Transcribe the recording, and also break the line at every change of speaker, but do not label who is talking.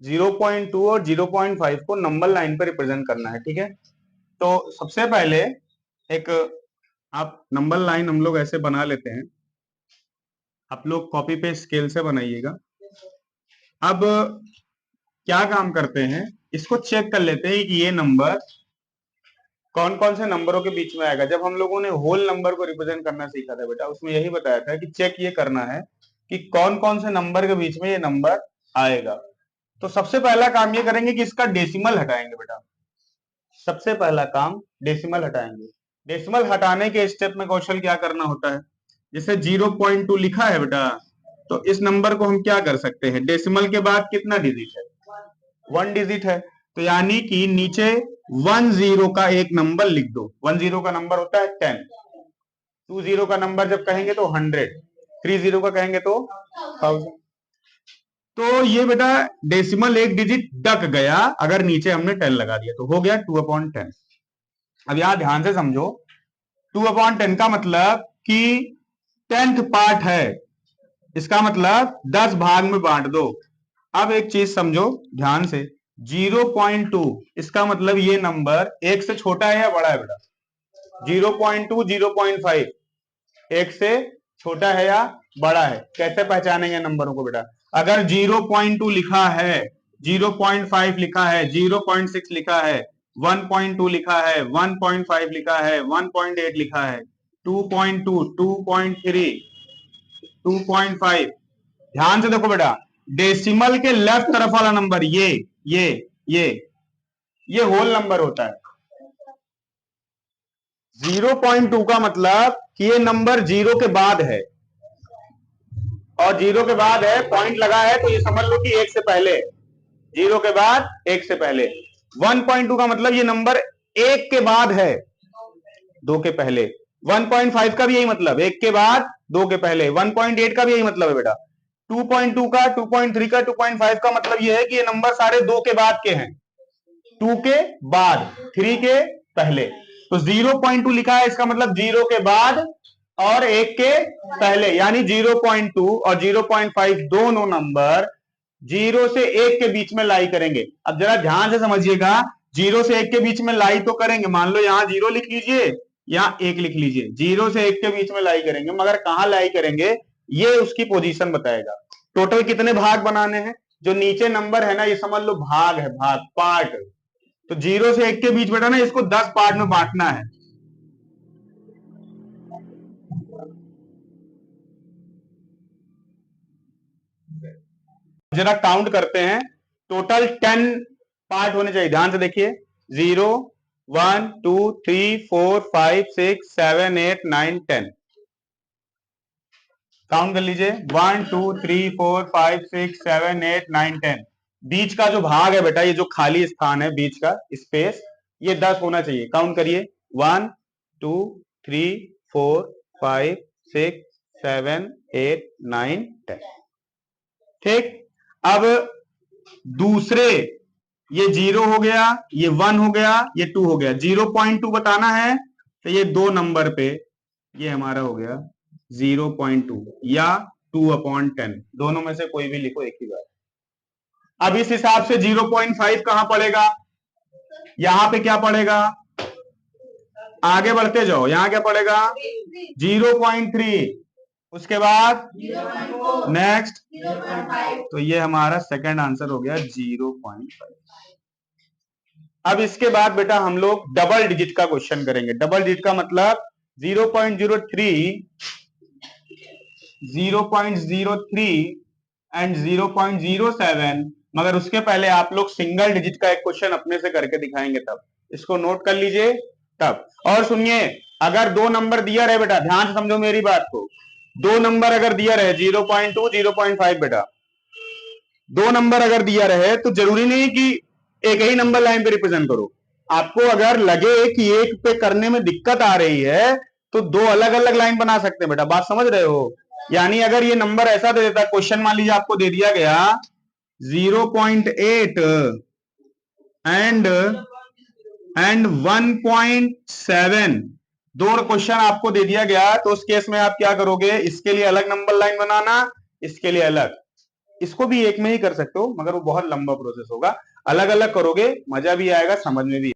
0.2 और 0.5 को number line पर रिप्रेजेंट करना है, ठीक है। तो सबसे पहले एक आप नंबर लाइन हम लोग ऐसे बना लेते हैं, आप लोग कॉपी पे स्केल से बनाइएगा। अब क्या काम करते हैं, इसको चेक कर लेते हैं कि ये नंबर कौन कौन से नंबरों के बीच में आएगा। जब हम लोगों ने होल नंबर को रिप्रेजेंट करना सीखा था बेटा, उसमें यही बताया था कि चेक ये करना है कि कौन कौन से नंबर के बीच में ये नंबर आएगा। तो सबसे पहला काम ये करेंगे कि इसका डेसिमल हटाएंगे बेटा। सबसे पहला काम डेसिमल हटाएंगे। डेसिमल हटाने के स्टेप में कौशल क्या करना होता है, जैसे 0.2 लिखा है बेटा, तो इस नंबर को हम क्या कर सकते हैं, डेसिमल के बाद कितना डिजिट है, 1 डिजिट है, तो यानी कि नीचे 10 का एक नंबर लिख दो। 10 का नंबर होता है 10, 20 का नंबर जब कहेंगे तो 100, 30 का कहेंगे तो 1000। तो ये बेटा डेसिमल एक डिजिट डक गया अगर नीचे हमने 10 लगा दिया, तो हो गया 2/10। अब यहां ध्यान से समझो, 2/10 का मतलब कि 10th पार्ट है, इसका मतलब 10 भाग में बांट दो। अब एक चीज समझो ध्यान से, 0.2 इसका मतलब ये नंबर एक से छोटा है या बड़ा है बेटा, 0.2 0.5 एक से छोटा है या बड़ा है। कैसे पहचानेंगे नंबरों को बेटा, अगर 0.2 लिखा है, 0.5 लिखा है, 0.6 लिखा है, 1.2 लिखा है, 1.5 लिखा है, 1.8 लिखा है, 2.2 2.3 2.5, ध्यान से देखो बेटा, डेसिमल के लेफ्ट तरफ वाला नंबर ये होल नंबर होता है। 0.2 का मतलब कि ये नंबर 0 के बाद है, और 0 के बाद है, पॉइंट लगा है, तो ये समझ लो कि 1 से पहले, 0 के बाद 1 से पहले। 1.2 का मतलब ये नंबर 1 के बाद है, 2 के पहले। 1.5 का भी यही मतलब, 1 के बाद 2 के पहले। 1.8 का भी यही मतलब है बेटा। 2.2 का, 2.3 का, 2.5 का मतलब ये है कि ये नंबर सारे 2 के बाद के हैं, 2 के बाद, 3 के पहले। तो 0.2 लिखा है, इसका मतलब 0 के बाद और 1 के पहले, यानी 0.2 और 0.5 दोनों नंबर 0 से 1 के बीच में लाई करेंगे। अब जरा ध्यान से समझिएगा, 0 से 1 के बीच में लाई तो करेंगे, मान लो यहां 0 लिख लीजिए, यहां 1 लिख लीजिए, 0 से 1 के बीच में लाई करेंगे, मगर कहां लाई करेंगे ये उसकी पोजीशन बताएगा। टोटल कितने भाग बनाने हैं, जो नीचे नंबर है ना, ये समझ लो भाग है, भाग, पार्ट। तो 0 से 1 के बीच बेटा ना इसको 10 पार्ट में बांटना है। जरा काउंट करते हैं, टोटल 10 पार्ट होने चाहिए, ध्यान से देखिए। 0 1 2 3 4 5 6 7 8 9 10, काउंट कर लीजिए, 1 2 3 4 5 6 7 8 9 10। बीच का जो भाग है बेटा, ये जो खाली स्थान है बीच का स्पेस, ये 10 होना चाहिए। काउंट करिए, 1 2 3 4 5 6 7 8 9 10, ठीक। अब दूसरे, ये 0 हो गया, ये 1 हो गया, ये 2 हो गया, 0.2 बताना है, तो ये 2 नंबर पे ये हमारा हो गया 0.2 या 2/10, दोनों में से कोई भी लिखो, एक ही बात। अब इस हिसाब से 0.5 कहां पड़ेगा, यहां पे क्या पड़ेगा, आगे बढ़ते जाओ, यहां क्या पड़ेगा 0.3, उसके बाद नेक्स्ट, तो ये हमारा सेकंड आंसर हो गया 0.5। अब इसके बाद बेटा हम लोग डबल डिजिट का क्वेश्चन करेंगे। डबल डिजिट का मतलब 0.03, 0.03 एंड 0.07, मगर उसके पहले आप लोग सिंगल डिजिट का एक क्वेश्चन अपने से करके दिखाएंगे, तब इसको नोट कर लीजिए तब। और सुनिए, अगर 2 नंबर दिया रहे बेटा, ध्यान से समझो मेरी बात को, 2 नंबर अगर दिया रहे 0.2 0.5 बेटा, 2 नंबर अगर दिया रहे तो जरूरी नहीं कि एक ही नंबर लाइन पे रिप्रेजेंट करो। आपको अगर लगे कि एक पे करने में दिक्कत आ रही है तो 2 अलग अलग लाइन बना सकते हैं बेटा, बात समझ रहे हो। यानी अगर ये नंबर ऐसा दे देता, क्वेश्चन मान लीजिए आपको दे दिया गया 0.8 एंड 1.7, 2 क्वेश्चन आपको दे दिया गया, तो उस केस में आप क्या करोगे, इसके लिए अलग नंबर लाइन बनाना, इसके लिए अलग, इसको भी एक में ही कर सकते हो, मगर वो बहुत लंबा प्रोसेस होगा। अलग अलग करोगे मजा भी आएगा, समझ में भी